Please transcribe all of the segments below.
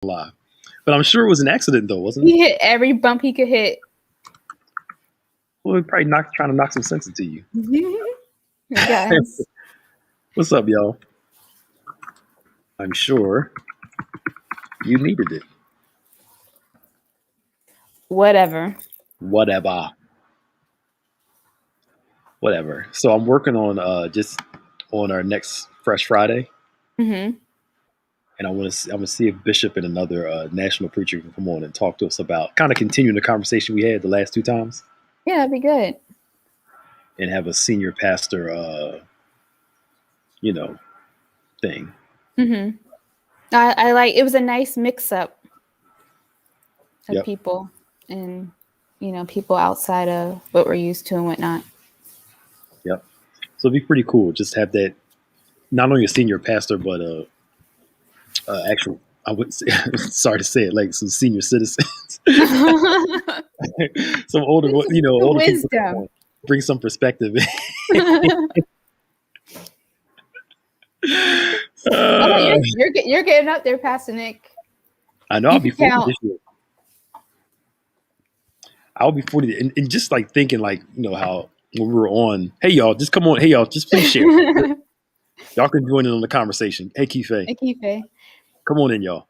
lie. But I'm sure it was an accident, though, wasn't it? He hit every bump he could hit. Well, he probably trying to knock some sense into you. Yes. What's up, y'all? I'm sure you needed it. Whatever. So I'm working on just on our next Fresh Friday, Mm-hmm. and I'm gonna see if Bishop and another national preacher can come on and talk to us about kind of continuing the conversation we had the last two times, Yeah, that'd be good. and have a senior pastor, thing. Mm-hmm. I like it was a nice mix up of Yep. people and people outside of what we're used to and whatnot. Yep. So it'd be pretty cool just have that, not only a senior pastor, but actual. I would say, sorry to say it, like some senior citizens, some older, older people Wisdom. bring some perspective. You're getting up there, Pastor Nick. I know I'll be 40 this year. I'll be 40, and just like thinking, like how when we were on, hey y'all, just come on, hey y'all, just please share. Y'all can join in on the conversation. Hey Kife, come on in, y'all.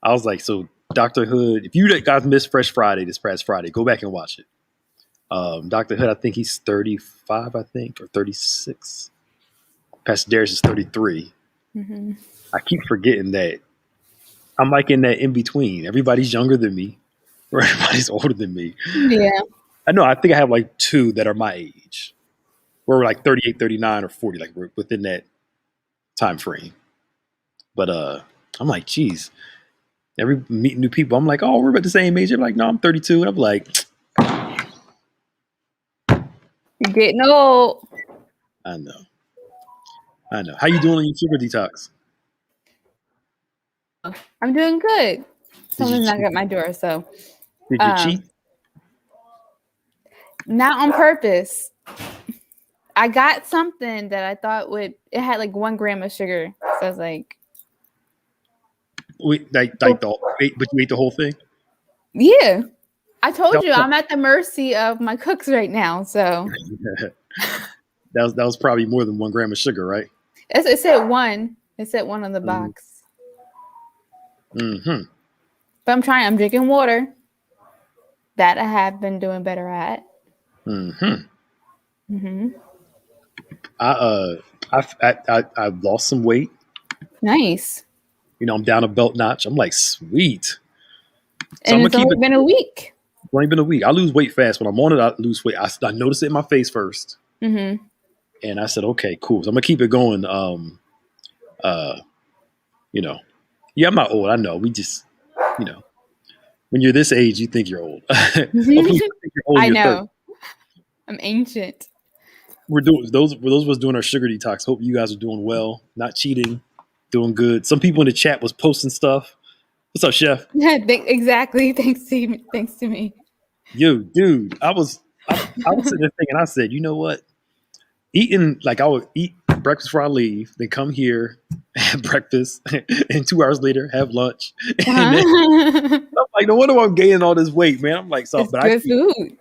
I was like, so Dr. Hood, if you guys missed Fresh Friday this past Friday, go back and watch it. Dr. Hood, I think he's 35, I think, or 36. Pastor Darius is 33. Mm-hmm. I keep forgetting that I'm like in that in between. Everybody's younger than me, or everybody's older than me. Yeah. I know. I think I have like two that are my age. We're like 38, 39, or 40. Like we're within that time frame. But I'm like, geez. Every meeting new people, I'm like, oh, we're about the same age. They're like, no, I'm 32. And I'm like, you're getting old. I know. How you doing on your sugar detox? I'm doing good. Someone's knocking at my door, so. Did you cheat? Not on purpose. I got something that I thought it had like 1 gram of sugar. So I was like. Wait, but you ate the whole thing? Yeah. I told you I'm at the mercy of my cooks right now, so. that was probably more than 1 gram of sugar, right? It said 1. It said 1 on the box. Mm-hmm. But I'm drinking water. That I have been doing better at. Mm-hmm. Mm-hmm. I've lost some weight. Nice. I'm down a belt notch. I'm like, sweet. So and it's only been a week. It's only been a week. I lose weight fast. When I'm on it, I lose weight. I notice it in my face first. Mm-hmm. And I said, okay, cool. So I'm gonna keep it going. Yeah, I'm not old. I know. We just, when you're this age, you think you're old. I know. 30. I'm ancient. We're doing those of us doing our sugar detox. Hope you guys are doing well, not cheating, doing good. Some people in the chat was posting stuff. What's up, Chef? Yeah, exactly. Thanks to me. Yo, dude, I was sitting there thinking. I said, you know what? Eating like I would eat breakfast before I leave, then come here, have breakfast, and 2 hours later have lunch. And then, I'm like, no wonder I'm gaining all this weight, man. I'm like, so, it's good food.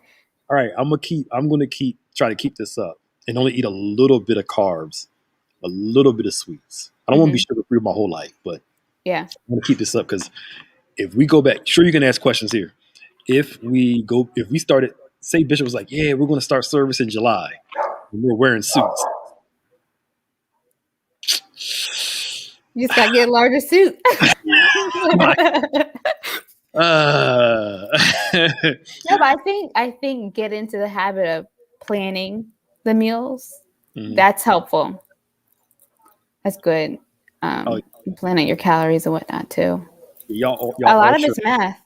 All right, I'm gonna try to keep this up and only eat a little bit of carbs, a little bit of sweets. I don't want to be sugar free my whole life, but yeah, I'm gonna keep this up because if we go back, sure you can ask questions here. If we started, say Bishop was like, yeah, we're gonna start service in July. We're wearing suits. You just gotta get a larger suit. No, but I think get into the habit of planning the meals. Mm-hmm. That's helpful. That's good. Plan out your calories and whatnot too. Y'all a lot of it's math.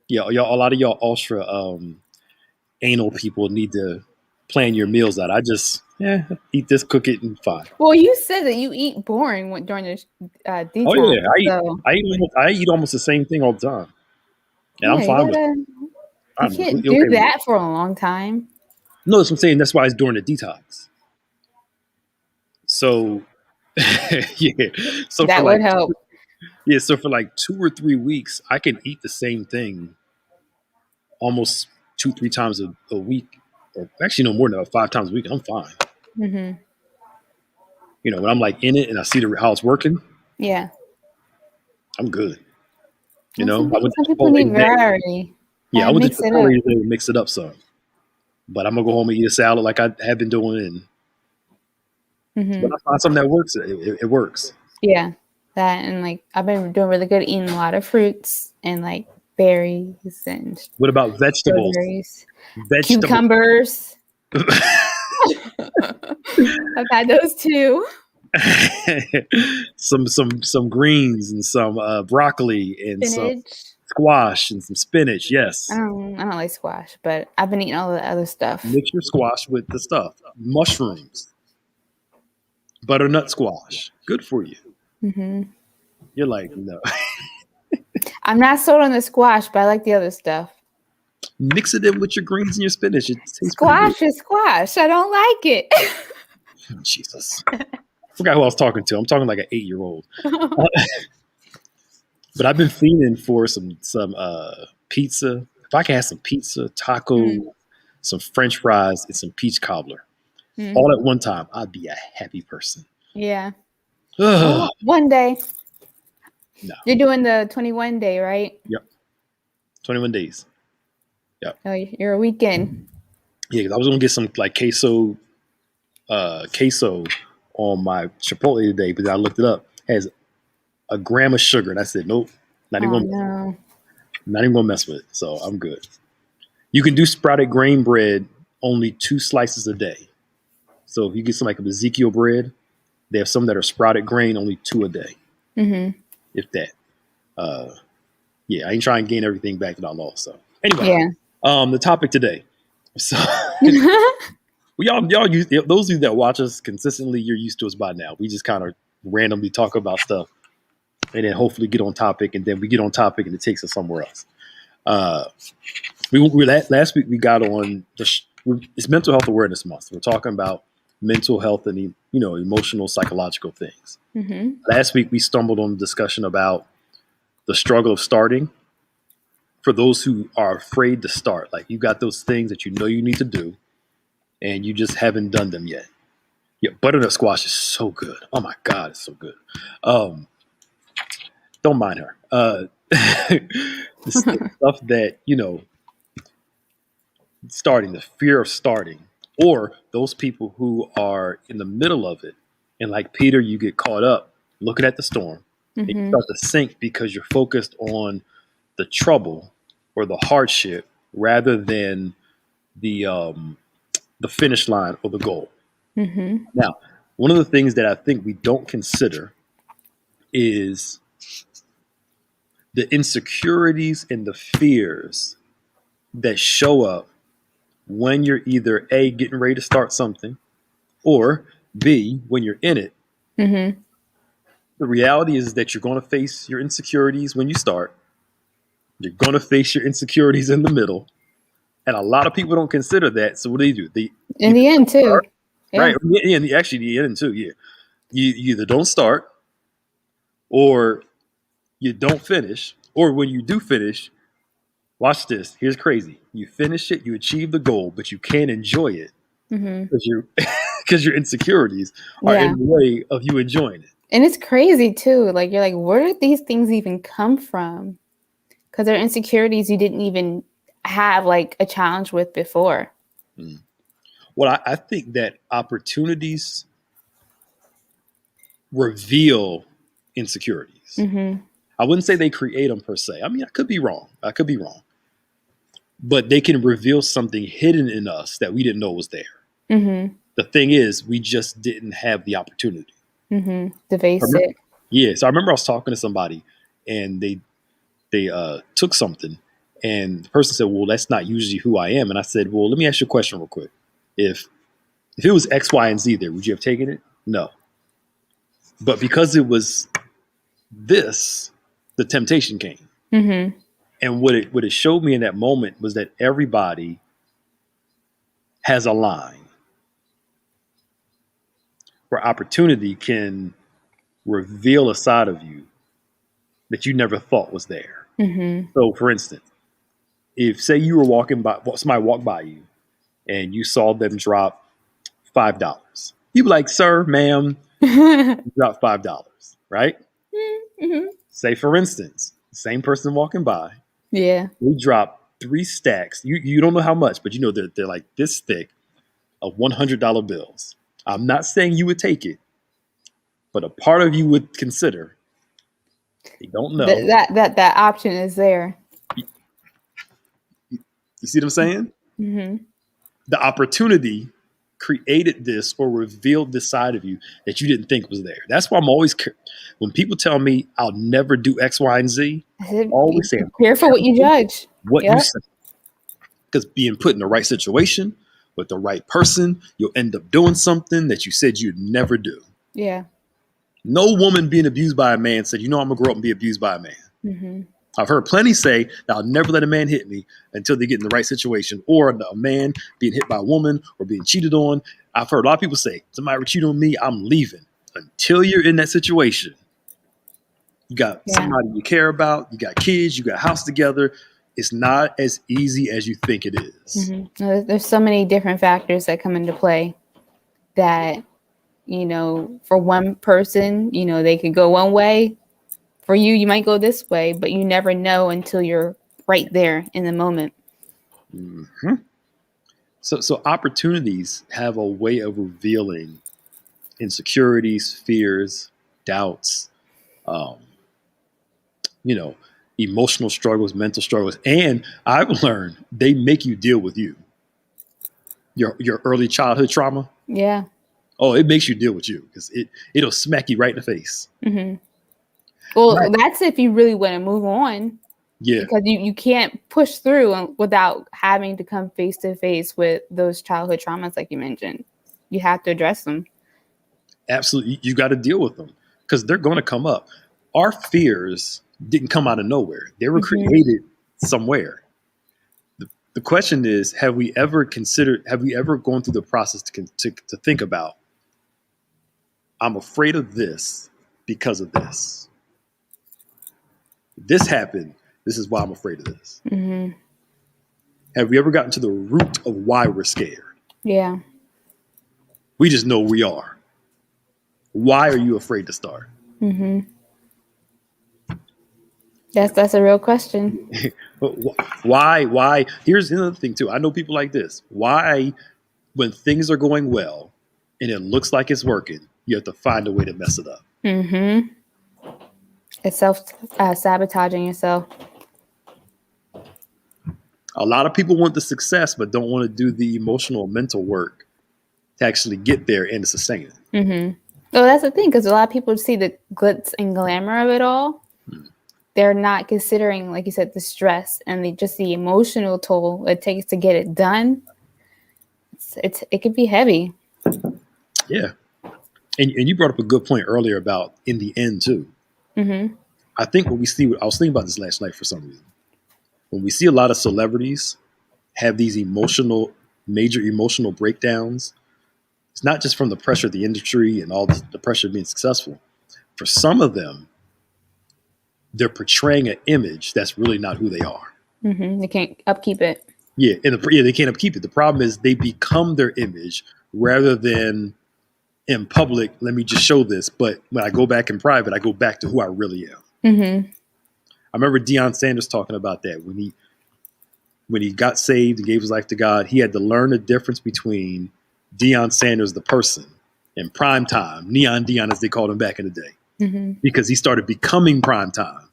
Yeah, a lot of y'all ultra anal people need to plan your meals out. I just eat this, cook it, and fine. Well, you said that you eat boring during the detox. Oh yeah, I eat almost the same thing all the time, and I'm fine with it. You can't do that for a long time. No, that's what I'm saying. That's why it's during the detox. So, yeah. So that would help. Yeah, so for like 2 or 3 weeks, I can eat the same thing almost 2, 3 times a week, or actually no more than that, 5 times a week. I'm fine. Mm-hmm. You know, when I'm like in it and I see how it's working, yeah, I'm good. You well, know, I went some to people Chipotle need today. variety. Yeah, I went to Mix it up. Chipotle today and mix it up some. But I'm gonna go home and eat a salad like I have been doing, and when I find something that works, it works. Yeah, that and like I've been doing really good eating a lot of fruits and like berries and What about vegetables? strawberries, Vegetables. cucumbers. I've had those too. some greens and some broccoli and some Spinach. squash and some spinach. Yes, I don't like squash, but I've been eating all the other stuff. mix your squash with the stuff. Mushrooms, butternut squash, good for you. Mm-hmm. You're like, no. I'm not sold on the squash, but I like the other stuff. Mix it in with your greens and your spinach. It tastes squash is squash. I don't like it. Jesus. I forgot who I was talking to. I'm talking like an 8-year-old. But I've been fiending for some pizza. If I can have some pizza, taco, some French fries, and some peach cobbler all at one time, I'd be a happy person. Yeah. Well, one day. No. You're doing the 21 day, right? Yep. 21 days. Yep. Oh, you're a weekend. Yeah, because I was gonna get some like queso on my Chipotle today, but then I looked it up. It has a gram of sugar, and I said, nope, not even gonna mess with it. So I'm good. You can do sprouted grain bread only 2 slices a day. So if you get some like Ezekiel bread, they have some that are sprouted grain, only 2 a day. Mm-hmm. If that. Yeah, I ain't trying to gain everything back that I lost. So anyway, the topic today. So y'all those of you that watch us consistently, you're used to us by now. We just kind of randomly talk about stuff and then hopefully get on topic, and then we get on topic and it takes us somewhere else. Last week we got on it's Mental Health Awareness Month. We're talking about mental health and emotional, psychological things. Mm-hmm. Last week we stumbled on a discussion about the struggle of starting. For those who are afraid to start, like you got those things that you know you need to do, and you just haven't done them yet. Yeah, butternut squash is so good. Oh my God, it's so good. Don't mind her. The stuff that starting, the fear of starting, or those people who are in the middle of it, and like Peter, you get caught up looking at the storm, and you start to sink because you're focused on the trouble or the hardship rather than the finish line or the goal. Mm-hmm. Now, one of the things that I think we don't consider is the insecurities and the fears that show up when you're either A, getting ready to start something, or B, when you're in it. Mm-hmm. The reality is that you're going to face your insecurities when you start. You're going to face your insecurities in the middle. And a lot of people don't consider that. So what do? In the end, too. Right. Yeah, actually, the end, too. Yeah. You either don't start, or you don't finish, or when you do finish, watch this. Here's crazy. You finish it, you achieve the goal, but you can't enjoy it because your insecurities are in the way of you enjoying it. And it's crazy too. Like you're like, where did these things even come from? Because they're insecurities you didn't even have like a challenge with before. Well, I think that opportunities reveal insecurities. Mm-hmm. I wouldn't say they create them per se. I mean, I could be wrong. But they can reveal something hidden in us that we didn't know was there. Mm-hmm. The thing is, we just didn't have the opportunity to face it. Yeah. So I remember I was talking to somebody, and they took something, and the person said, "Well, that's not usually who I am." And I said, "Well, let me ask you a question real quick. If it was X, Y, and Z there, would you have taken it?" No. But because it was this, the temptation came. Mm-hmm. And what it showed me in that moment was that everybody has a line where opportunity can reveal a side of you that you never thought was there. So, for instance, if say you were walking by, somebody walked by you, and you saw them drop $5, you'd be like, "Sir, ma'am, you dropped $5, right?" Say, for instance, same person walking by, yeah, we drop 3 stacks. You don't know how much, but you know they're like this thick of $100 bills. I'm not saying you would take it, but a part of you would consider. You don't know. That option is there. You see what I'm saying? The opportunity created this or revealed this side of you that you didn't think was there. That's why I'm always, when people tell me I'll never do X, Y, and Z, always say, careful what you judge. What you say. Because being put in the right situation with the right person, you'll end up doing something that you said you'd never do. Yeah. No woman being abused by a man said, I'm going to grow up and be abused by a man. I've heard plenty say that I'll never let a man hit me until they get in the right situation, or a man being hit by a woman or being cheated on. I've heard a lot of people say, somebody would cheat on me, I'm leaving. Until you're in that situation, you got somebody you care about, you got kids, you got a house together. It's not as easy as you think it is. There's so many different factors that come into play that, for one person, they could go one way. For you, you might go this way, but you never know until you're right there in the moment. So opportunities have a way of revealing insecurities, fears, doubts, emotional struggles, mental struggles. And I've learned they make you deal with you. Your early childhood trauma. Yeah. Oh, it makes you deal with you because it'll smack you right in the face. Well, that's if you really want to move on. Yeah. Because you can't push through without having to come face to face with those childhood traumas, like you mentioned. You have to address them. Absolutely. You got to deal with them because they're going to come up. Our fears didn't come out of nowhere. They were created somewhere. The question is, have we ever gone through the process to think about, I'm afraid of this because of this. This happened. This is why I'm afraid of this. Have we ever gotten to the root of why we're scared? Yeah. We just know we are. Why are you afraid to start? That's a real question. Why? Here's another thing too. I know people like this. Why, when things are going well and it looks like it's working, you have to find a way to mess it up? It's sabotaging yourself. A lot of people want the success, but don't want to do the emotional, mental work to actually get there and sustain it. Well, that's the thing, because a lot of people see the glitz and glamour of it all. They're not considering, like you said, the stress and the emotional toll it takes to get it done. It could be heavy. Yeah. And you brought up a good point earlier about in the end too. I think what we see, I was thinking about this last night for some reason. When we see a lot of celebrities have these major emotional breakdowns, it's not just from the pressure of the industry and all the pressure of being successful. For some of them, they're portraying an image that's really not who they are. They can't upkeep it. Yeah, they can't upkeep it. The problem is they become their image rather than in public, let me just show this. But when I go back in private, I go back to who I really am. I remember Deion Sanders talking about that when he got saved and gave his life to God. He had to learn the difference between Deion Sanders, the person, and prime time, Neon Deion, as they called him back in the day, because he started becoming prime time.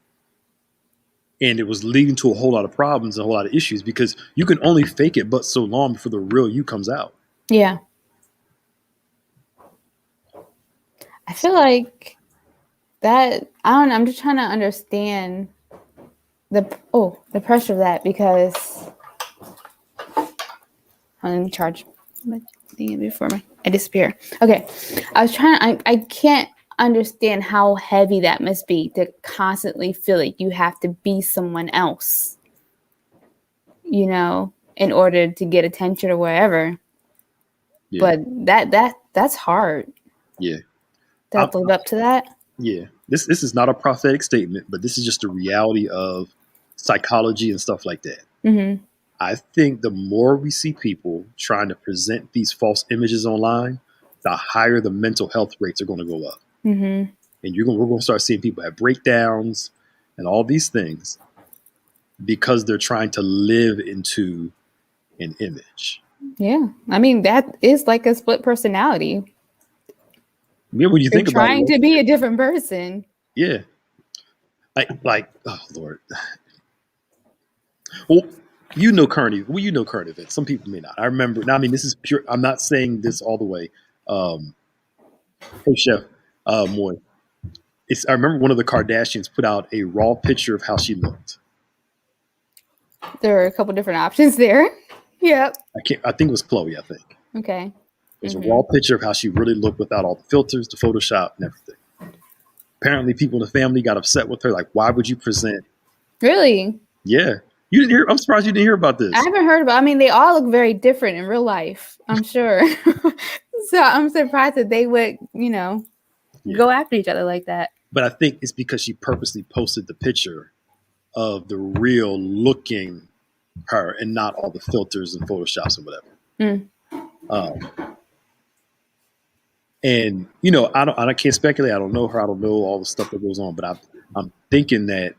And it was leading to a whole lot of problems and a whole lot of issues because you can only fake it but so long before the real you comes out. Yeah. I feel like that, I don't know, I'm just trying to understand the pressure of that because let me charge my thing before I disappear. Okay. I can't understand how heavy that must be to constantly feel like you have to be someone else, in order to get attention or wherever. Yeah. But that's hard. Yeah. To have to live up to that. Yeah. this is not a prophetic statement, but this is just a reality of psychology and stuff like that. Mm-hmm. I think the more we see people trying to present these false images online, the higher the mental health rates are going to go up. Mm-hmm. And we're going to start seeing people have breakdowns and all these things because they're trying to live into an image. Yeah. I mean, that is like a split personality. Yeah, when you think about it, trying to be a different person. Yeah. Like, oh Lord. Well, you know current events. Some people may not. I remember. Now, I mean, this is pure. I'm not saying this all the way. Hey, Chef Moy. I remember one of the Kardashians put out a raw picture of how she looked. There are a couple different options there. Yep. I think it was Chloe. I think. Okay. There's a raw picture of how she really looked without all the filters, the Photoshop, and everything. Apparently, people in the family got upset with her. Like, why would you present? Really? Yeah. You didn't hear? I'm surprised you didn't hear about this. I haven't heard about. I mean, they all look very different in real life. I'm sure. So I'm surprised that they would, go after each other like that. But I think it's because she purposely posted the picture of the real looking her and not all the filters and Photoshops and whatever. And I can't speculate. I don't know her. I don't know all the stuff that goes on. But I'm thinking that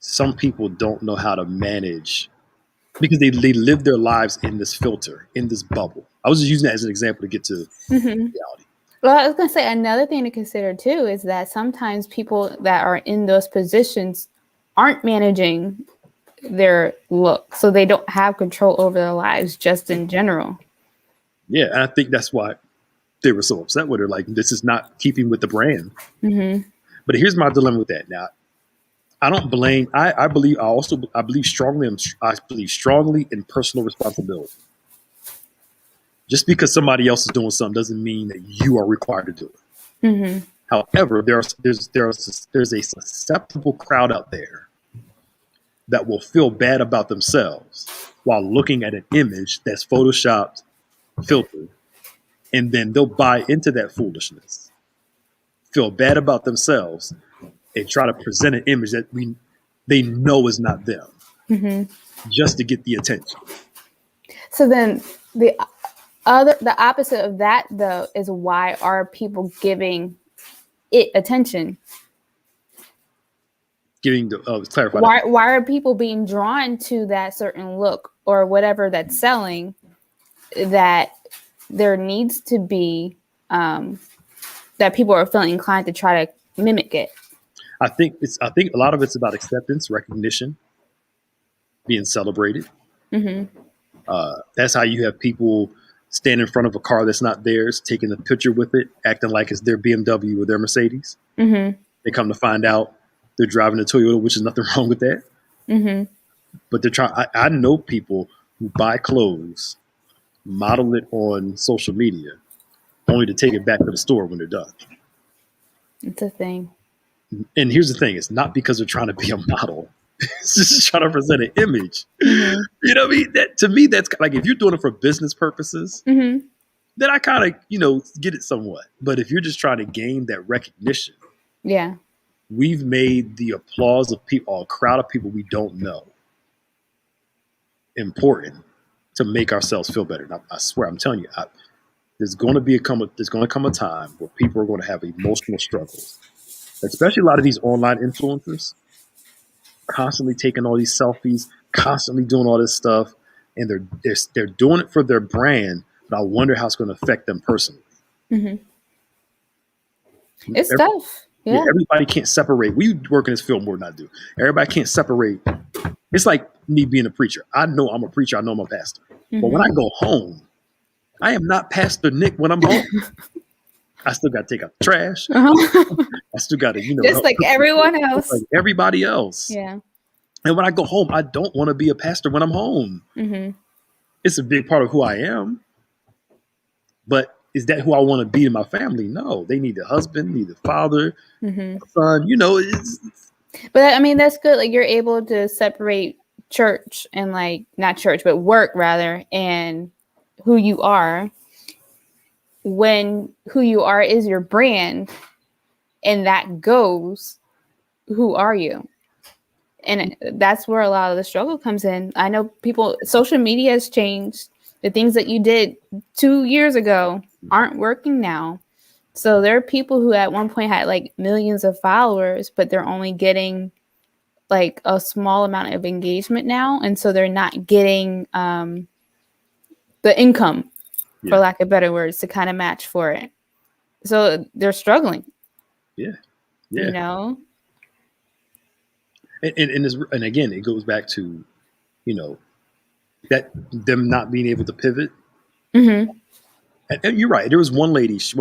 some people don't know how to manage because they live their lives in this filter, in this bubble. I was just using that as an example to get to reality. Well, I was going to say another thing to consider too is that sometimes people that are in those positions aren't managing their look, so they don't have control over their lives just in general. Yeah, and I think that's why they were so upset with her. Like, this is not keeping with the brand. Mm-hmm. But here's my dilemma with that. Now, I don't blame. I believe strongly in personal responsibility. Just because somebody else is doing something doesn't mean that you are required to do it. Mm-hmm. However, there's a susceptible crowd out there that will feel bad about themselves while looking at an image that's photoshopped, filtered, and then they'll buy into that foolishness, feel bad about themselves, and try to present an image that they know is not them, just to get the attention. So then the opposite of that, though, is why are people giving it attention? Clarify. Why are people being drawn to that certain look or whatever that's selling? That there needs to be that people are feeling inclined to try to mimic it. I think a lot of it's about acceptance, recognition, being celebrated. Mm-hmm. That's how you have people stand in front of a car that's not theirs, taking a picture with it, acting like it's their BMW or their Mercedes. Mm-hmm. They come to find out they're driving a Toyota, which is nothing wrong with that. Mm-hmm. But they're trying. I know people who buy clothes, model it on social media, only to take it back to the store when they're done. It's a thing. And here's the thing: it's not because they're trying to be a model. It's just trying to present an image. Mm-hmm. You know what I mean? That, to me, that's like, if you're doing it for business purposes, then I kind of, get it somewhat. But if you're just trying to gain that recognition, we've made the applause of people, a crowd of people we don't know, important to make ourselves feel better. And I swear, I'm telling you, there's going to come a time where people are going to have emotional struggles, especially a lot of these online influencers. Constantly taking all these selfies, constantly doing all this stuff, and they're doing it for their brand. But I wonder how it's going to affect them personally. Mm-hmm. It's tough. Yeah, everybody can't separate. We work in this field more than I do. Everybody can't separate. It's like me being a preacher. I know I'm a preacher. I know I'm a pastor. Mm-hmm. But when I go home, I am not Pastor Nick when I'm home. I still got to take out the trash. I still got to, just like everyone else, like everybody else. Yeah. And when I go home, I don't want to be a pastor when I'm home. Mm-hmm. It's a big part of who I am. But is that who I want to be in my family? No, they need a husband, need a father, a son. But I mean, that's good. Like, you're able to separate church and not church, but work rather, and who you are. When who you are is your brand, and that goes, who are you? And that's where a lot of the struggle comes in. I know social media has changed. The things that you did 2 years ago aren't working now. So there are people who at one point had like millions of followers, but they're only getting like a small amount of engagement now. And so they're not getting the income, for lack of better words, to kind of match for it. So they're struggling. Yeah. You know? And again, it goes back to, that them not being able to pivot. Mm-hmm. And you're right. There was one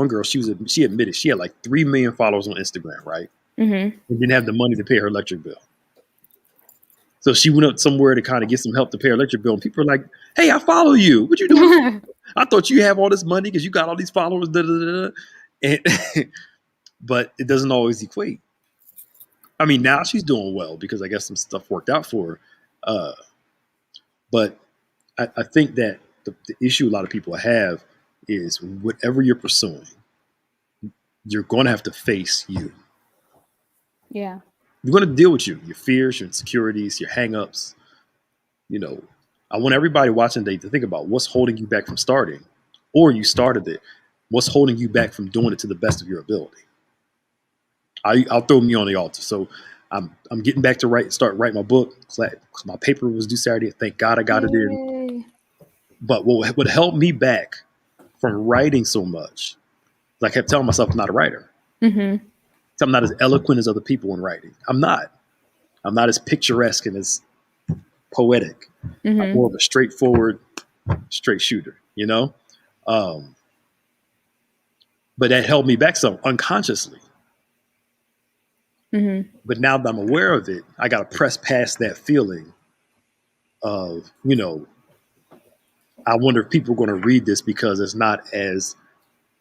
girl, she admitted she had like 3 million followers on Instagram, right? Mm-hmm. And didn't have the money to pay her electric bill. So she went up somewhere to kind of get some help to pay her electric bill. And people are like, hey, I follow you. What you doing? I thought you have all this money because you got all these followers. And but it doesn't always equate. I mean, now she's doing well because I guess some stuff worked out for her. But I think that the issue a lot of people have is whatever you're pursuing, you're going to have to face you. Yeah. You're going to deal with your fears, your insecurities, your hangups. I want everybody watching today to think about what's holding you back from starting, or you started it. What's holding you back from doing it to the best of your ability? I'll throw me on the altar. So I'm getting back to start writing my book. My paper was due Saturday. Thank God I got it in. But what would help me back from writing so much, I kept telling myself I'm not a writer. Mm-hmm. I'm not as eloquent as other people in writing. I'm not as picturesque and as poetic. Mm-hmm. I'm more of a straightforward, straight shooter, But that held me back some unconsciously. Mm-hmm. But now that I'm aware of it, I got to press past that feeling of, I wonder if people are going to read this because it's not as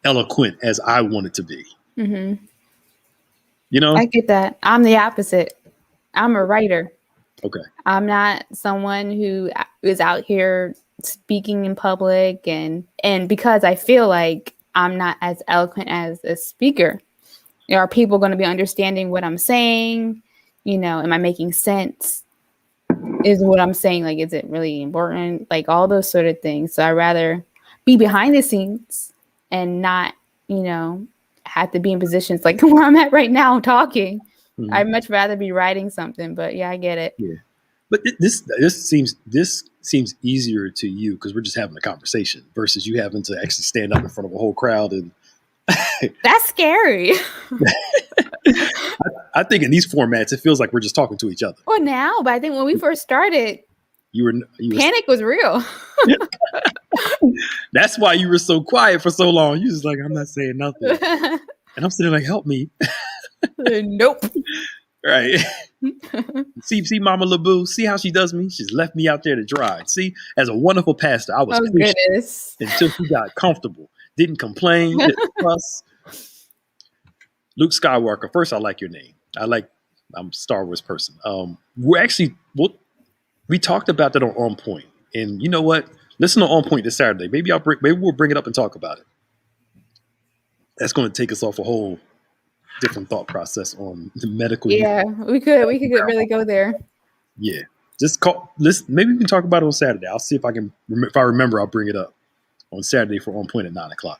eloquent as I want it to be. Mm-hmm. I get that. I'm the opposite. I'm a writer. Okay. I'm not someone who is out here speaking in public, and because I feel like I'm not as eloquent as a speaker, are people going to be understanding what I'm saying? Am I making sense? Is what I'm saying, like, is it really important? Like all those sort of things. So I'd rather be behind the scenes and not, have to be in positions like where I'm at right now talking. Mm-hmm. I'd much rather be writing something, but yeah, I get it. Yeah. But this seems easier to you because we're just having a conversation versus you having to actually stand up in front of a whole crowd and that's scary. I think in these formats it feels like we're just talking to each other. Well, now, but I think when we first started, panic was real. That's why you were so quiet for so long. You was like, I'm not saying nothing. And I'm sitting like, help me. Nope. Right. see Mama LaBoo, see how she does me? She's left me out there to dry. See, as a wonderful pastor, I was goodness. Until she got comfortable. Didn't complain, didn't fuss. Luke Skywalker, first I like your name. I'm a Star Wars person. We talked about that on On Point. And you know what? Listen to On Point this Saturday. Maybe we'll bring it up and talk about it. That's going to take us off a whole different thought process on the medical. Yeah, we could really go there. Yeah, just call. Maybe we can talk about it on Saturday. I'll see if I can. If I remember, I'll bring it up on Saturday for On Point at 9:00.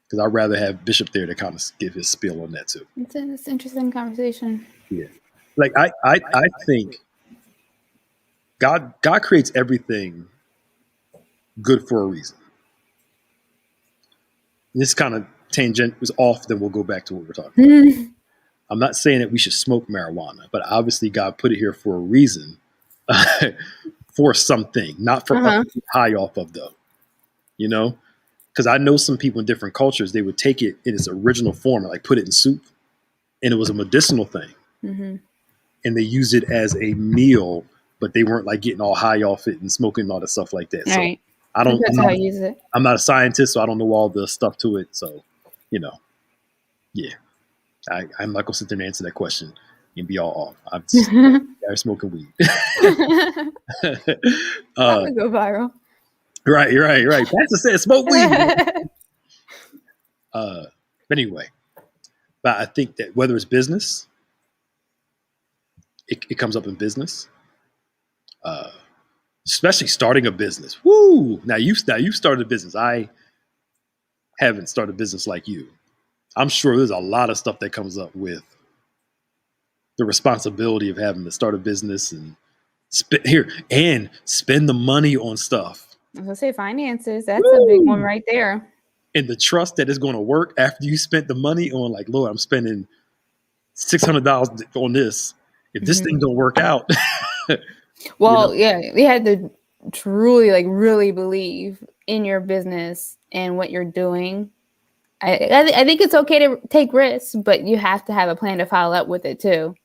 Because I'd rather have Bishop there to kind of give his spiel on that too. It's an interesting conversation. Yeah, like I think God creates everything good for a reason. This kind of tangent was off, then we'll go back to what we're talking about. I'm not saying that we should smoke marijuana, but obviously God put it here for a reason, for something, not for us to get high off of though, because I know some people in different cultures, they would take it in its original form and like put it in soup, and it was a medicinal thing. Mm-hmm. And they use it as a meal, but they weren't like getting all high off it and smoking and all that stuff like that. Right. So I'm not a scientist, so I don't know all the stuff to it. So, yeah, I'm not gonna sit there and answer that question and be all off. I'm just smoking weed. That would go viral. Right. Pastor said smoke weed. But anyway, But I think that whether it's business, it comes up in business, especially starting a business. Woo! Now you started a business. I haven't started a business like you. I'm sure there's a lot of stuff that comes up with the responsibility of having to start a business and spend the money on stuff. I was gonna say finances. That's a big one right there. And the trust that is going to work after you spent the money on, like, Lord, I'm spending $600 on this. If this thing don't work out, well, yeah, you had to truly, like, really believe in your business and what you're doing. I think it's okay to take risks, but you have to have a plan to follow up with it too,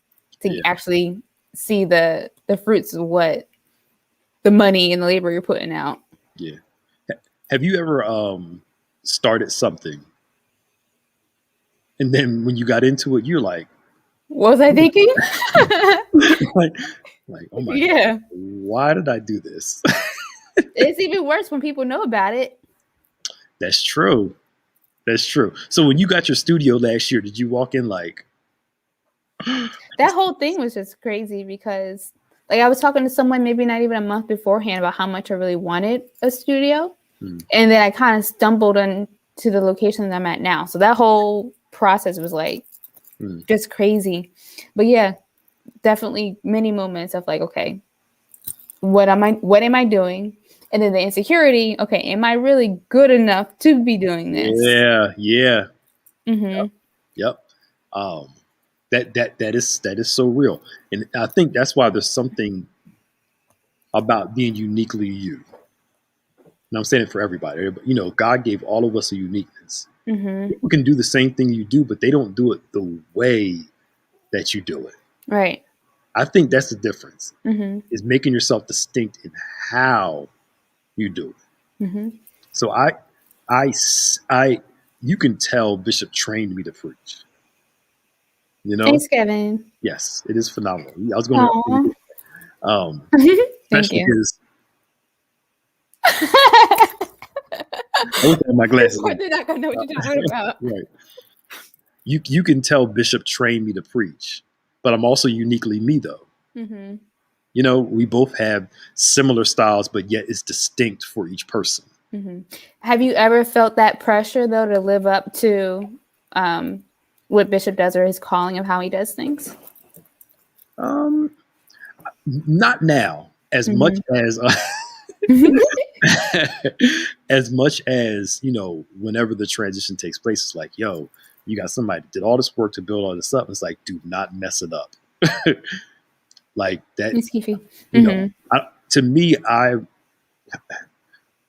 to actually see the fruits of what the money and the labor you're putting out. Yeah. Have you ever started something and then when you got into it, you're like, what was I thinking? like, oh my God, why did I do this? It's even worse when people know about it. That's true. That's true. So when you got your studio last year, did you walk in like... That whole thing was just crazy because, like, I was talking to someone maybe not even a month beforehand about how much I really wanted a studio. And then I kind of stumbled into the location that I'm at now. So that whole process was like just crazy. But yeah, definitely many moments of like, okay, what am I doing? And then the insecurity, okay, am I really good enough to be doing this? Yeah. Yep. That is so real. And I think that's why there's something about being uniquely you. And I'm saying it for everybody. You know, God gave all of us a uniqueness. People can do the same thing you do, but they don't do it the way that you do it. Right. I think that's the difference, is making yourself distinct in how you do it. So you can tell Bishop trained me to preach. You know? Thanks, Kevin. Yes, it is phenomenal. I was going to especially because I look at my glasses. They're not gonna know what you're talking about. Right. You can tell Bishop trained me to preach, but I'm also uniquely me though. You know, we both have similar styles, but yet it's distinct for each person. Have you ever felt that pressure though to live up to what Bishop does or his calling of how he does things? Not now, as much as as much as, you know, whenever the transition takes place, it's like, yo, you got somebody that did all this work to build all this up. It's like, do not mess it up. Like that. You know, to me,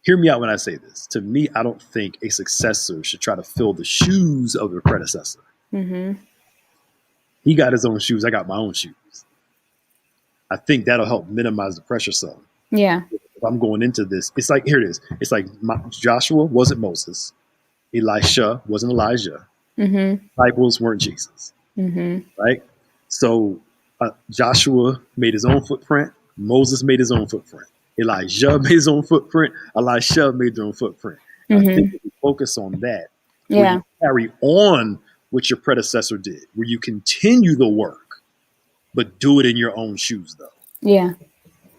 hear me out when I say this. To me, I don't think a successor should try to fill the shoes of their predecessor. He got his own shoes. I got my own shoes. I think that'll help minimize the pressure some. Yeah. If I'm going into this, it's like, here it is. It's like Joshua wasn't Moses. Elisha wasn't Elijah. Disciples weren't Jesus. Right? So Joshua made his own footprint. Moses made his own footprint. Elijah made his own footprint. Elisha made their own footprint. I think if you focus on that, where you carry on what your predecessor did, where you continue the work, but do it in your own shoes, though. Yeah.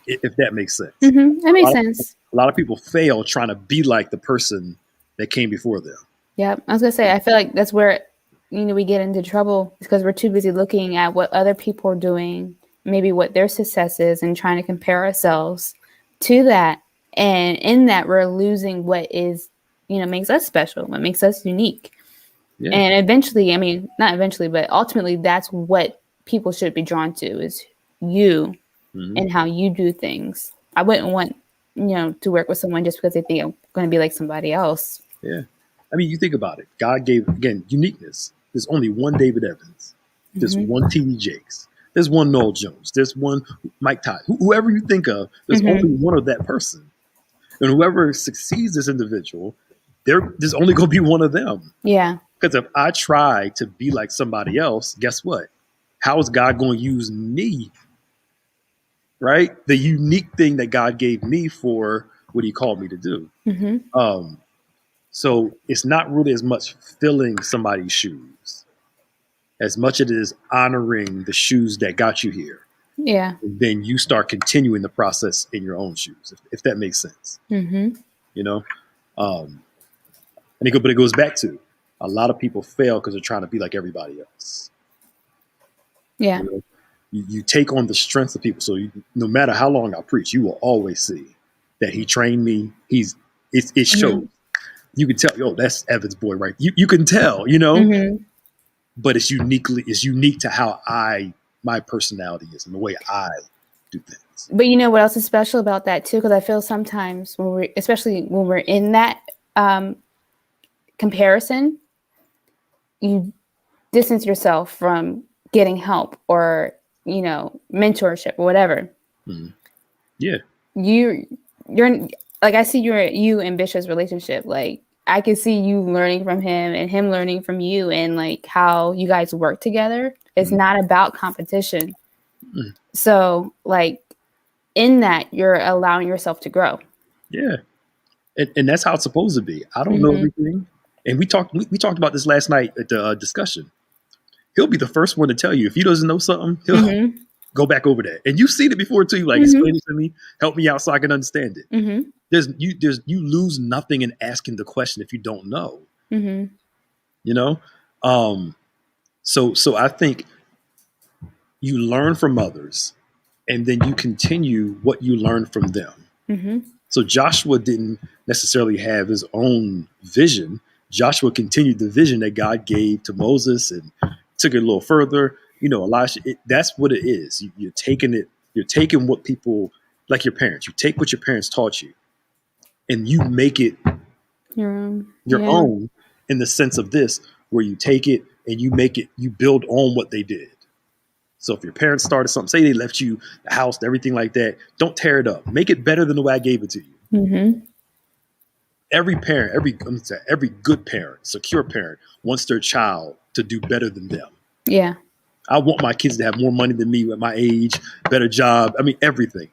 If that makes sense. That makes sense. A lot of people fail trying to be like the person that came before them. Yeah. I was going to say, I feel like that's where, you know, we get into trouble because we're too busy looking at what other people are doing, maybe what their success is, and trying to compare ourselves to that. And in that, we're losing what is, you know, makes us special, what makes us unique. Yeah. And eventually, I mean, not eventually, but ultimately, that's what people should be drawn to is you and how you do things. I wouldn't want, you know, to work with someone just because they think I'm going to be like somebody else. Yeah. I mean, you think about it. God gave, again, uniqueness. There's only one David Evans. There's one T.D. Jakes. There's one Noel Jones. There's one Mike Todd. Whoever you think of, there's only one of that person. And whoever succeeds this individual, there's only going to be one of them. Yeah. Because if I try to be like somebody else, guess what? How is God going to use me? Right? The unique thing that God gave me for what he called me to do. So it's not really as much filling somebody's shoes. as much as it is honoring the shoes that got you here. Yeah. Then you start continuing the process in your own shoes, if that makes sense. Mm-hmm. You know, but it goes back to a lot of people fail because they're trying to be like everybody else. Yeah. You know? You take on the strengths of people. So no matter how long I preach, you will always see that he trained me. It shows. Mm-hmm. You can tell, yo, that's Evan's boy, right? You can tell, you know. Mm-hmm. But it's unique to how my personality is and the way I do things. But you know what else is special about that too? Because I feel sometimes especially when we're in that comparison, you distance yourself from getting help or, you know, mentorship or whatever. Mm-hmm. Yeah. You're like, I see you and Bishop's relationship. Like, I can see you learning from him and him learning from you, and like how you guys work together. It's mm-hmm. not about competition. Mm-hmm. So like in that, you're allowing yourself to grow. Yeah. And that's how it's supposed to be. I don't mm-hmm. know everything. And we talked about this last night at the discussion. He'll be the first one to tell you if he doesn't know something, he'll mm-hmm. go back over that. And you've seen it before too. Like, mm-hmm. explain it to me, help me out so I can understand it. Mm-hmm. You lose nothing in asking the question if you don't know. Mm-hmm. You know, so I think you learn from others, and then you continue what you learn from them. Mm-hmm. So Joshua didn't necessarily have his own vision. Joshua continued the vision that God gave to Moses and took it a little further. You know, Elisha, that's what it is. You're taking what people, like your parents, you take what your parents taught you and you make it your own in the sense of this, where you take it and you build on what they did. So if your parents started something, say they left you the house and everything like that, don't tear it up. Make it better than the way I gave it to you. Mm-hmm. Every parent, every good parent, secure parent wants their child to do better than them. Yeah. I want my kids to have more money than me at my age, better job. I mean, everything.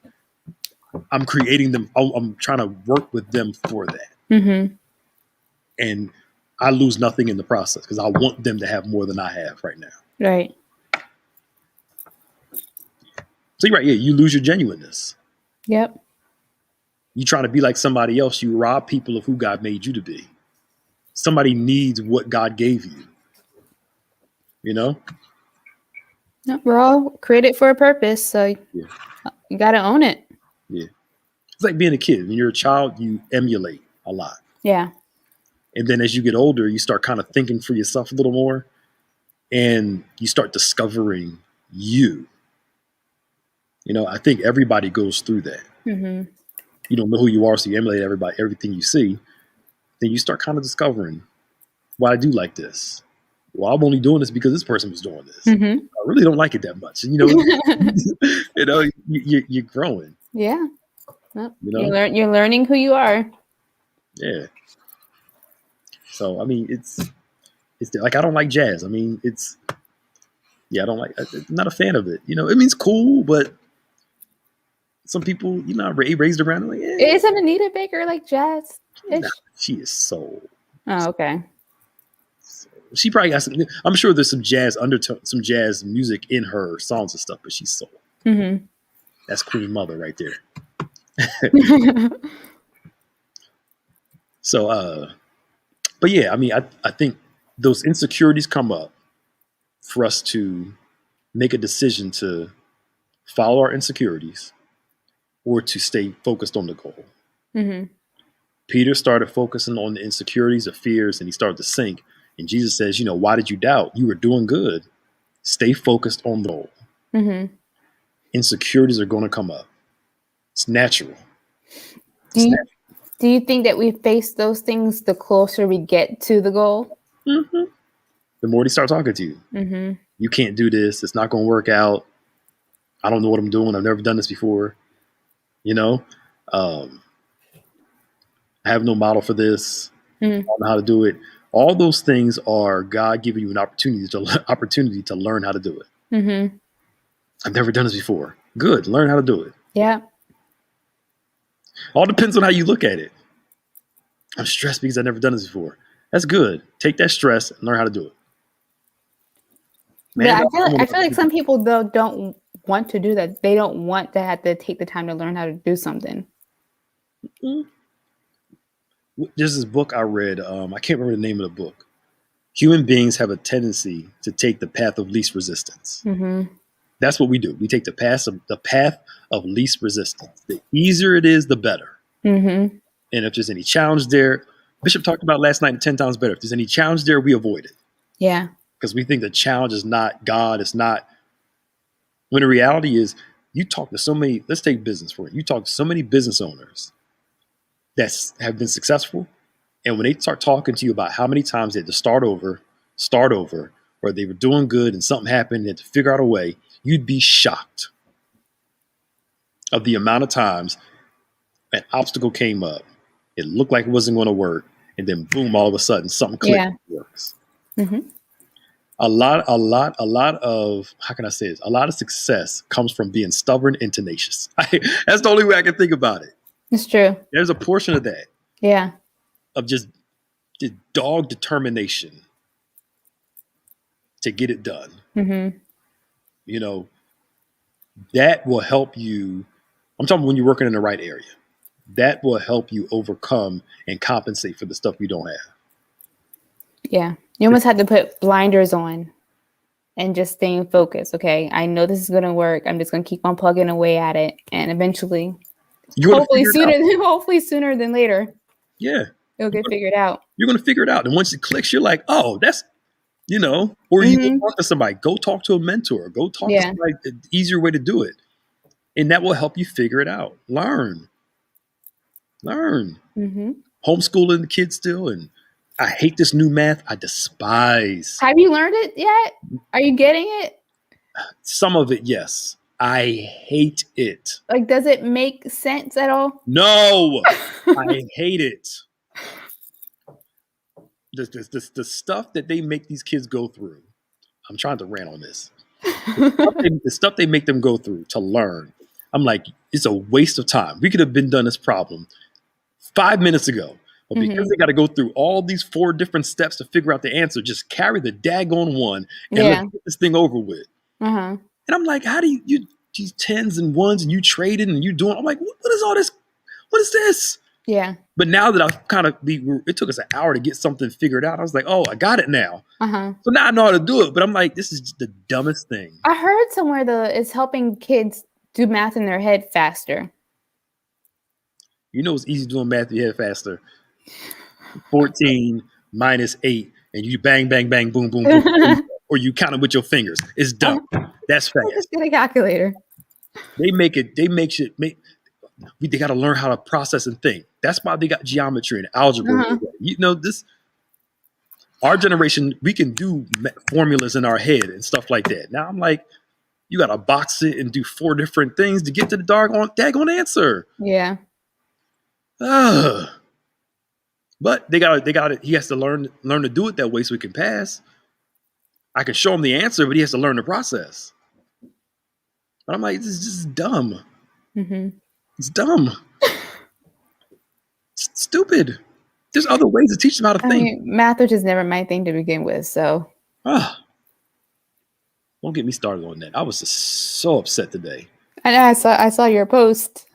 I'm creating them. I'm trying to work with them for that. Mm-hmm. And I lose nothing in the process because I want them to have more than I have right now. Right. So you're right. Yeah, you lose your genuineness. Yep. You try to be like somebody else. You rob people of who God made you to be. Somebody needs what God gave you. You know? No, we're all created for a purpose, so you got to own it. Yeah. It's like being a kid. When you're a child, you emulate a lot. Yeah. And then as you get older, you start kind of thinking for yourself a little more. And you start discovering you. You know, I think everybody goes through that. Mm-hmm. You don't know who you are, so you emulate everything you see. Then you start kind of discovering, well, I do like this. Well, I'm only doing this because this person was doing this. Mm-hmm. I really don't like it that much. And, you know, you're growing. Yeah. Well, you know? You're learning who you are. Yeah. So, I mean, it's like, I don't like jazz. I mean, I'm not a fan of it. You know, it means cool, but some people, you know, raised around like, Isn't Anita Baker like jazz? Nah, she is soul. Oh, okay. So she probably got some. I'm sure there's some jazz undertone, some jazz music in her songs and stuff, but she's soul. Mm-hmm. That's Queen Mother right there. So, but yeah, I mean, I think those insecurities come up for us to make a decision to follow our insecurities or to stay focused on the goal. Mm-hmm. Peter started focusing on the insecurities, the fears, and he started to sink. And Jesus says, you know, why did you doubt? You were doing good. Stay focused on the goal. Mm-hmm. Insecurities are going to come up. It's natural. Do you think that we face those things the closer we get to the goal? Mm-hmm. The more they start talking to you. Mm-hmm. You can't do this. It's not going to work out. I don't know what I'm doing. I've never done this before. You know, I have no model for this. Mm-hmm. I don't know how to do it. All those things are God giving you an opportunity to learn how to do it. Mm-hmm. I've never done this before. Good. Learn how to do it. Yeah. All depends on how you look at it. I'm stressed because I've never done this before. That's good. Take that stress and learn how to do it. Man, I feel like some people though don't want to do that. They don't want to have to take the time to learn how to do something. Mm-hmm. There's this book I read. I can't remember the name of the book. Human beings have a tendency to take the path of least resistance. Mm-hmm. That's what we do. We take the path of least resistance. The easier it is, the better. Mm-hmm. And if there's any challenge there, Bishop talked about last night, 10 times better. If there's any challenge there, we avoid it. Yeah. Because we think the challenge is not God. It's not. When the reality is, you talk to so many, let's take business for it. You talk to so many business owners that have been successful. And when they start talking to you about how many times they had to start over, or they were doing good and something happened and they had to figure out a way, you'd be shocked of the amount of times an obstacle came up. It looked like it wasn't going to work. And then boom, all of a sudden something clicked and works. Mm-hmm. A lot of, how can I say this? A lot of success comes from being stubborn and tenacious. That's the only way I can think about it. It's true. There's a portion of that. Yeah. Of just the dog determination to get it done. Mm-hmm. You know, that will help you. I'm talking when you're working in the right area. That will help you overcome and compensate for the stuff you don't have. Yeah. You almost had to put blinders on and just staying focused. Okay, I know this is going to work. I'm just going to keep on plugging away at it. And eventually, hopefully sooner than later. Yeah. It'll get figured out. You're going to figure it out. And once it clicks, you're like, oh, that's, or you go talk to somebody, go talk to a mentor, go talk to somebody, an easier way to do it. And that will help you figure it out. Learn. Mm-hmm. Homeschooling the kids still. And I hate this new math. I despise. Have you learned it yet? Are you getting it? Some of it, yes. I hate it. Like, does it make sense at all? No, I hate it. The stuff that they make these kids go through. I'm trying to rant on this. The stuff they make them go through to learn. I'm like, it's a waste of time. We could have been done this problem 5 minutes ago. But because they got to go through all these 4 different steps to figure out the answer, just carry the daggone one and let's get this thing over with. Uh-huh. And I'm like, how do you these 10s and 1s and you trading and you doing? I'm like, what is all this? What is this? Yeah. But now that I've it took us an hour to get something figured out. I was like, oh, I got it now. Uh-huh. So now I know how to do it. But I'm like, this is just the dumbest thing. I heard somewhere it's helping kids do math in their head faster. You know, it's easy doing math in your head faster. 14 minus 8, and you bang, bang, bang, boom, boom, boom, or you count it with your fingers. It's dumb. That's fast. Just get a calculator. They got to learn how to process and think. That's why they got geometry and algebra. Uh-huh. You know, our generation, we can do formulas in our head and stuff like that. Now I'm like, you got to box it and do 4 different things to get to the daggone answer. Yeah. But they got it. He has to learn to do it that way so he can pass. I can show him the answer, but he has to learn the process. But I'm like, this is just dumb. Mm-hmm. It's dumb. It's stupid. There's other ways to teach them how to think. mean, math was just never my thing to begin with, so. Don't get me started on that. I was just so upset today. And I saw your post.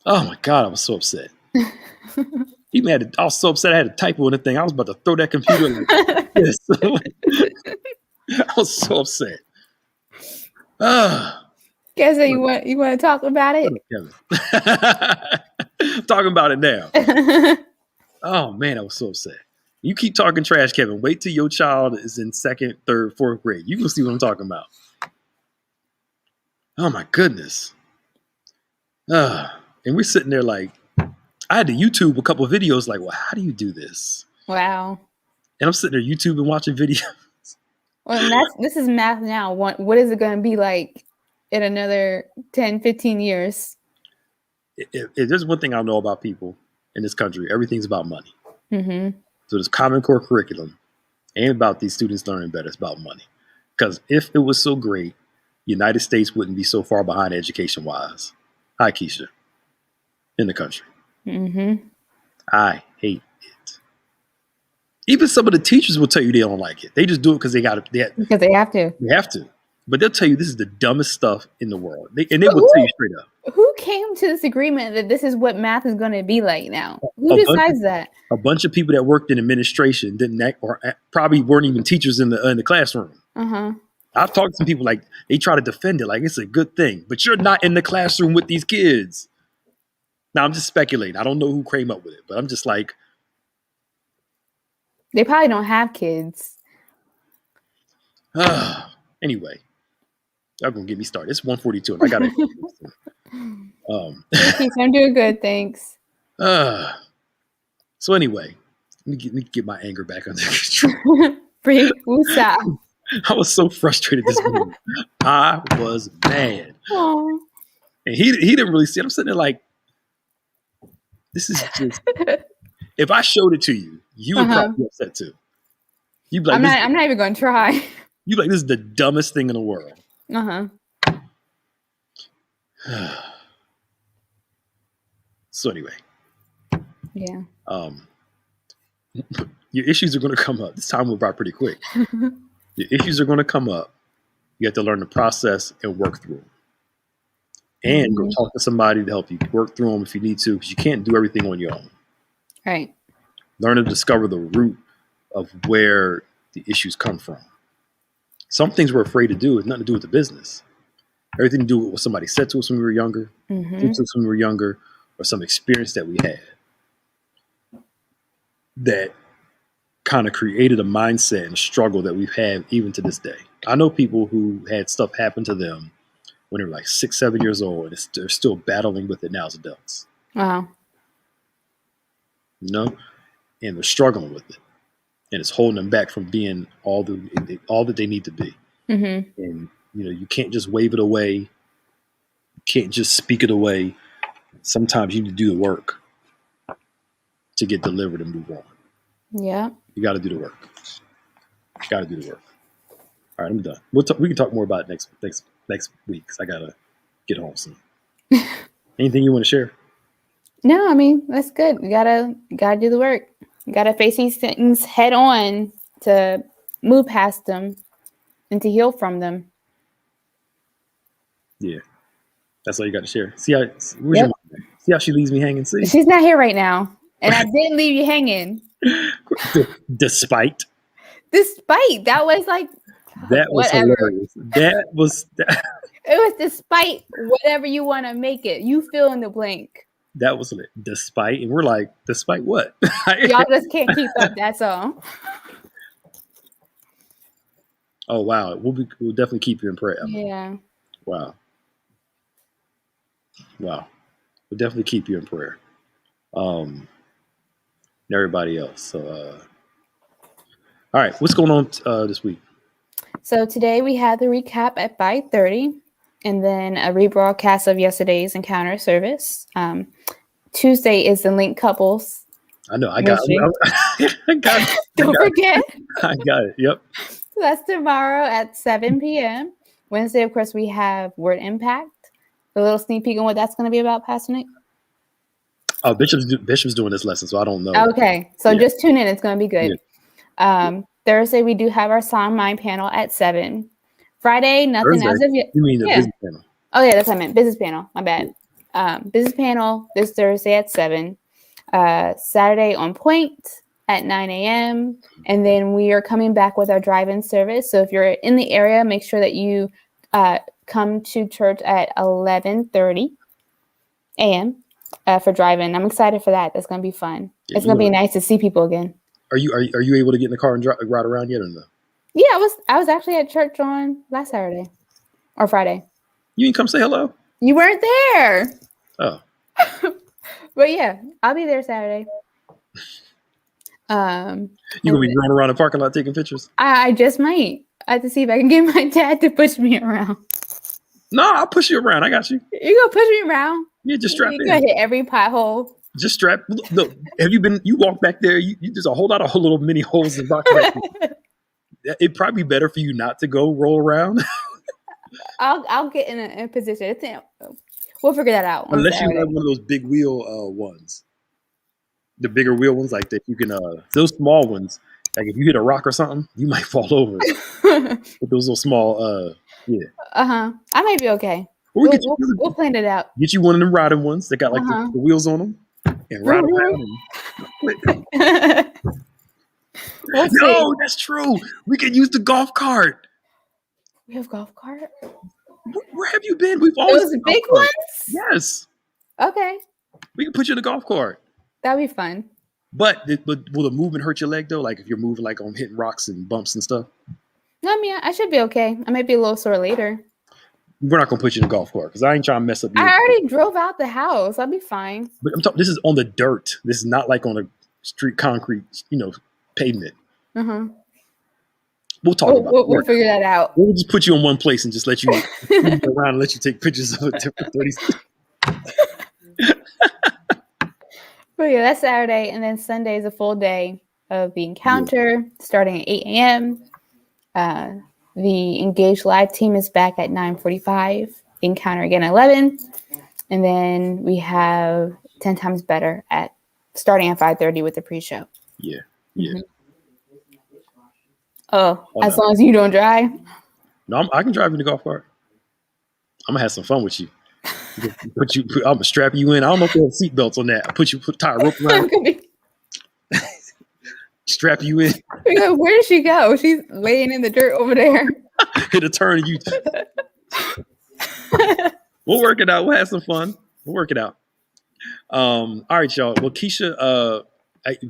Oh my God, I was so upset. I was so upset I had a typo in the thing. I was about to throw that computer like this. I was so upset. Guess so you want to talk about it? Talking about it now. Oh man, I was so upset. You keep talking trash, Kevin. Wait till your child is in 2nd, 3rd, 4th grade. You can see what I'm talking about. Oh my goodness. And we're sitting there like, I had to YouTube a couple of videos like, well, how do you do this? Wow. And I'm sitting there YouTube and watching videos. Well, this is math now. What is it going to be like in another 10, 15 years? If there's one thing I know about people in this country, everything's about money. Mm-hmm. So this Common Core curriculum ain't about these students learning better. It's about money. Because if it was so great, the United States wouldn't be so far behind education-wise. Hi, Keisha. In the country. Mm-hmm. I hate it. Even some of the teachers will tell you they don't like it. They just do it because they got to. Because they have to. They have to. But they'll tell you this is the dumbest stuff in the world. They will tell you straight up. Who came to this agreement that this is what math is going to be like now? Who decides that? A bunch of people that worked in administration or probably weren't even teachers in the classroom. I've talked to some people like they try to defend it like it's a good thing, but you're not in the classroom with these kids. Now I'm just speculating. I don't know who came up with it, but I'm just like, they probably don't have kids. Anyway, y'all gonna get me started. It's 1:42, and I gotta. I'm doing good, thanks. So anyway, let me get my anger back under control. I was so frustrated this morning. I was mad. Aww. And he didn't really see it. I'm sitting there like, this is just. If I showed it to you, you would probably be upset too. You'd be like, I'm not even going to try. You'd be like, this is the dumbest thing in the world. So anyway. Yeah. Your issues are going to come up. This time went by pretty quick. Your issues are going to come up. You have to learn the process and work through them. And go talk to somebody to help you work through them if you need to, because you can't do everything on your own. Right. Learn to discover the root of where the issues come from. Some things we're afraid to do has nothing to do with the business. Everything to do with what somebody said to us when we were younger, did to us when we were younger, or some experience that we had that kind of created a mindset and a struggle that we've had even to this day. I know people who had stuff happen to them when they were like 6, 7 years old, and they're still battling with it now as adults. Wow. You know? And they're struggling with it. And it's holding them back from being all that they need to be. And, you know, you can't just wave it away. You can't just speak it away. Sometimes you need to do the work to get delivered and move on. Yeah. You got to do the work. You got to do the work. All right, I'm done. We can talk more about it next week because I got to get home soon. Anything you want to share? No, I mean, that's good. You gotta do the work. You gotta face these things head on to move past them and to heal from them. Yeah. That's all you got to share. See how she leaves me hanging? See? She's not here right now. And I didn't leave you hanging. Despite. That was like that was whatever. Hilarious. It was despite whatever you want to make it. You fill in the blank. That was despite, and we're like, despite what? Y'all just can't keep up. That's all. Oh wow, we'll definitely keep you in prayer, Emma. Yeah. Wow. We'll definitely keep you in prayer. And everybody else. So, all right, what's going on this week? So today we had the recap at 5:30, and then a rebroadcast of yesterday's encounter service. Tuesday is the Link Couples. I know. I got it. Don't forget. I got it. Yep. So that's tomorrow at 7 p.m. Wednesday, of course, we have Word Impact. A little sneak peek on what that's going to be about, Pastor Nick. Oh, Bishop's doing this lesson, so I don't know. Okay, so just tune in. It's going to be good. Yeah. Thursday, we do have our Sound Mind panel at 7. Friday, nothing Thursday? As of yet. You mean the business panel? Oh, yeah, that's what I meant. Business panel. My bad. Business panel this Thursday at 7. Saturday on point at 9 a.m. And then we are coming back with our drive-in service. So if you're in the area, make sure that you come to church at 11:30 a.m. For drive-in. I'm excited for that. That's going to be fun. It's going to be nice to see people again. Are you able to get in the car and ride around yet or no? Yeah, I was actually at church on last Saturday or Friday. You didn't come say hello? You weren't there. Oh. But yeah, I'll be there Saturday. You gonna be running around the parking lot taking pictures? I just might. I have to see if I can get my dad to push me around. No, I'll push you around. I got you. You gonna push me around? Yeah, just strap in. You gonna hit every pothole. Just strap. Look, have you been? You walk back there. There's a whole lot of little mini holes in the box. It'd probably be better for you not to go roll around. I'll get in a position. We'll figure that out. Unless you have one of those big wheel ones, the bigger wheel ones like that. You can those small ones. Like if you hit a rock or something, you might fall over. With those little small, yeah. I might be okay. We'll plan it out. Get you one of them riding ones that got like the wheels on them and ride around. No, that's true. We can use the golf cart. We have golf cart. Where have you been? We've always those big ones. Yes. Okay. We can put you in the golf cart. That'd be fun. But will the movement hurt your leg though? Like if you're moving like on hitting rocks and bumps and stuff? No, I mean I should be okay. I might be a little sore later. We're not gonna put you in the golf cart because I ain't trying to mess up. I already drove out the house. I'll be fine. But I'm talking. This is on the dirt. This is not like on a street concrete, pavement. We'll talk about it. We'll figure that out. We'll just put you in one place and just let you move around and let you take pictures of it for 30 seconds. But yeah, that's Saturday, and then Sunday is a full day of the encounter starting at 8 a.m. The Engage Live team is back at 9:45. Encounter again at 11, and then we have 10 Times Better starting at 5:30 with the pre-show. Yeah. As long as you don't drive. No, I can drive in the golf cart. I'm gonna have some fun with you. I'm gonna strap you in. I don't know if they have seatbelts on that. I tie a rope around. Strap you in. Where did she go? She's laying in the dirt over there. Hit a turn and you. We'll work it out. We'll have some fun. We'll work it out. All right, y'all. Well, Keisha,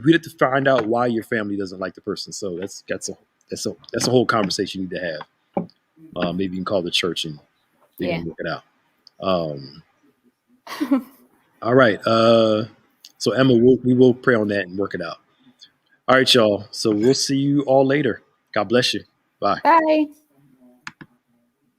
we have to find out why your family doesn't like the person. So that's a whole conversation you need to have. Maybe you can call the church and they can work it out. All right. So Emma, we will pray on that and work it out. All right, y'all. So we'll see you all later. God bless you. Bye. Bye.